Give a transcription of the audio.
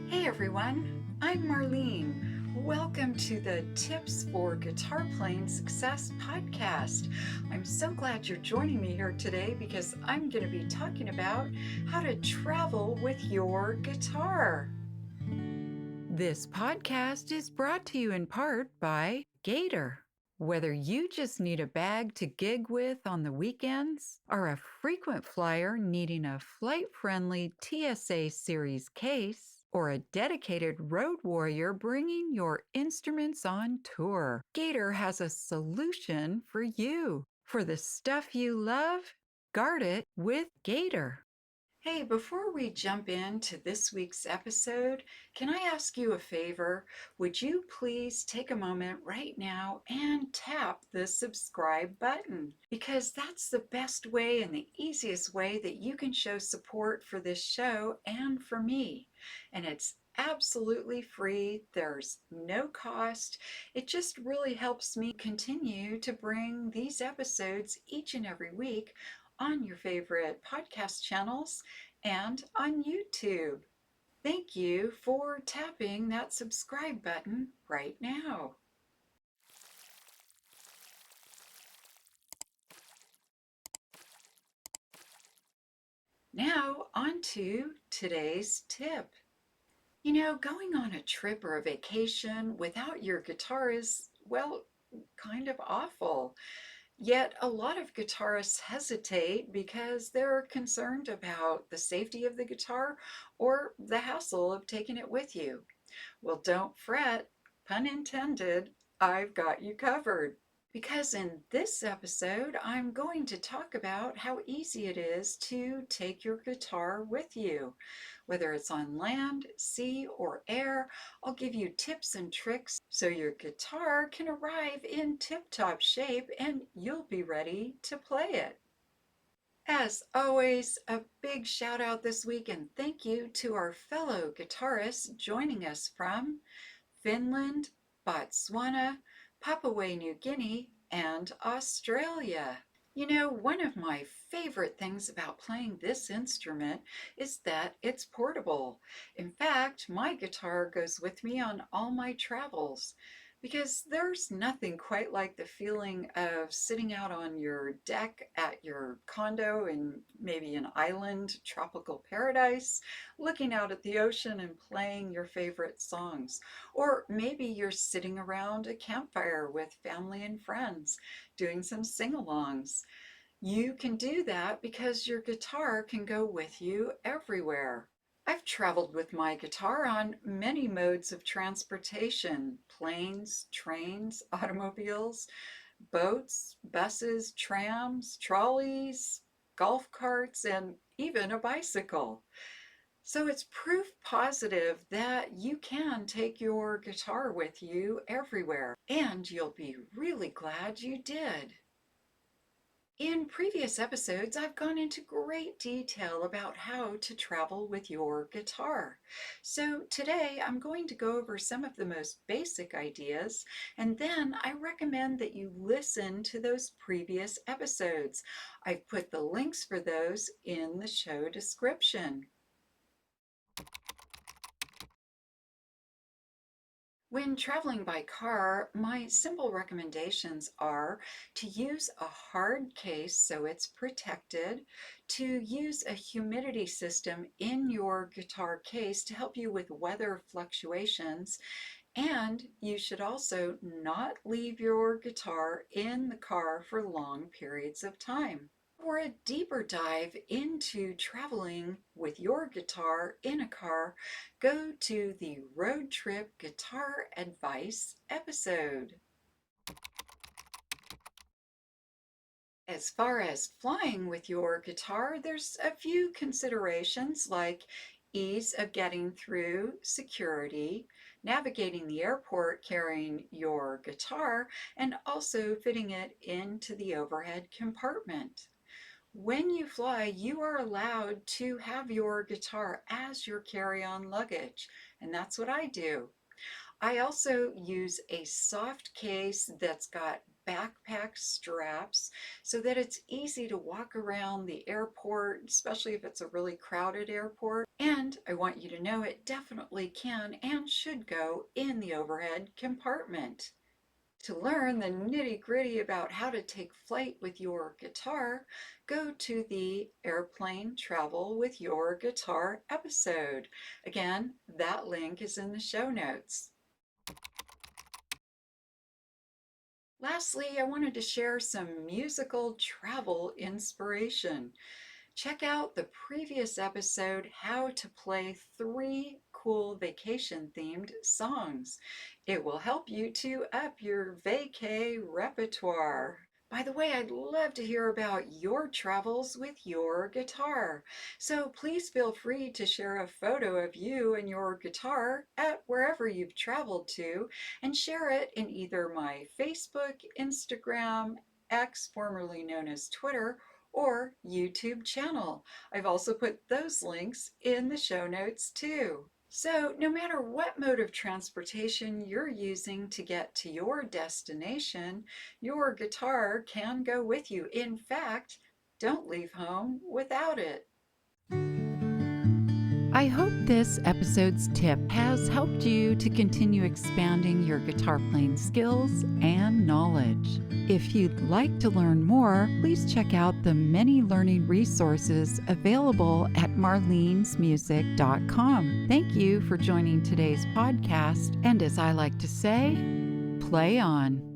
Hey everyone, I'm Marlene. Welcome to the Tips for Guitar Playing Success podcast. I'm so glad you're joining me here today because I'm going to be talking about how to travel with your guitar. This podcast is brought to you in part by Gator. Whether you just need a bag to gig with on the weekends, or a frequent flyer needing a flight-friendly TSA Series case, or a dedicated road warrior bringing your instruments on tour, Gator has a solution for you. For the stuff you love, guard it with Gator. Hey, before we jump into this week's episode, can I ask you a favor? Would you please take a moment right now and tap the subscribe button? Because that's the best way and the easiest way that you can show support for this show and for me. And it's absolutely free. There's no cost. It just really helps me continue to bring these episodes each and every week on your favorite podcast channels and on YouTube. Thank you for tapping that subscribe button right now. Now, on to today's tip. Going on a trip or a vacation without your guitar is, well, kind of awful. Yet a lot of guitarists hesitate because they're concerned about the safety of the guitar or the hassle of taking it with you. Well, don't fret, pun intended, I've got you covered. Because in this episode, I'm going to talk about how easy it is to take your guitar with you. Whether it's on land, sea, or air, I'll give you tips and tricks so your guitar can arrive in tip-top shape and you'll be ready to play it. As always, a big shout out this week and thank you to our fellow guitarists joining us from Finland, Botswana, Papua New Guinea, and Australia. One of my favorite things about playing this instrument is that it's portable. In fact, my guitar goes with me on all my travels because there's nothing quite like the feeling of sitting out on your deck at your condo in maybe an island tropical paradise, looking out at the ocean and playing your favorite songs. Or maybe you're sitting around a campfire with family and friends doing some sing-alongs. You can do that because your guitar can go with you everywhere. I've traveled with my guitar on many modes of transportation: planes, trains, automobiles, boats, buses, trams, trolleys, golf carts, and even a bicycle. So it's proof positive that you can take your guitar with you everywhere, and you'll be really glad you did. In previous episodes, I've gone into great detail about how to travel with your guitar. So today I'm going to go over some of the most basic ideas, and then I recommend that you listen to those previous episodes. I've put the links for those in the show description. When traveling by car, my simple recommendations are to use a hard case so it's protected, to use a humidity system in your guitar case to help you with weather fluctuations, and you should also not leave your guitar in the car for long periods of time. For a deeper dive into traveling with your guitar in a car, go to the Road Trip Guitar Advice episode. As far as flying with your guitar, there's a few considerations like ease of getting through security, navigating the airport carrying your guitar, and also fitting it into the overhead compartment. When you fly, you are allowed to have your guitar as your carry-on luggage, and that's what I do. I also use a soft case that's got backpack straps so that it's easy to walk around the airport, especially if it's a really crowded airport. And I want you to know it definitely can and should go in the overhead compartment. To learn the nitty-gritty about how to take flight with your guitar, go to the Airplane Travel with Your Guitar episode. Again, that link is in the show notes. Lastly, I wanted to share some musical travel inspiration. Check out the previous episode, How to Play 3 Cool Vacation Themed Songs. It will help you to up your vacay repertoire. By the way, I'd love to hear about your travels with your guitar. So please feel free to share a photo of you and your guitar at wherever you've traveled to and share it in either my Facebook, Instagram, X, formerly known as Twitter, or YouTube channel. I've also put those links in the show notes too. So, no matter what mode of transportation you're using to get to your destination, your guitar can go with you. In fact, don't leave home without it. I hope this episode's tip has helped you to continue expanding your guitar playing skills and knowledge. If you'd like to learn more, please check out the many learning resources available at marlenesmusic.com. Thank you for joining today's podcast, and as I like to say, play on.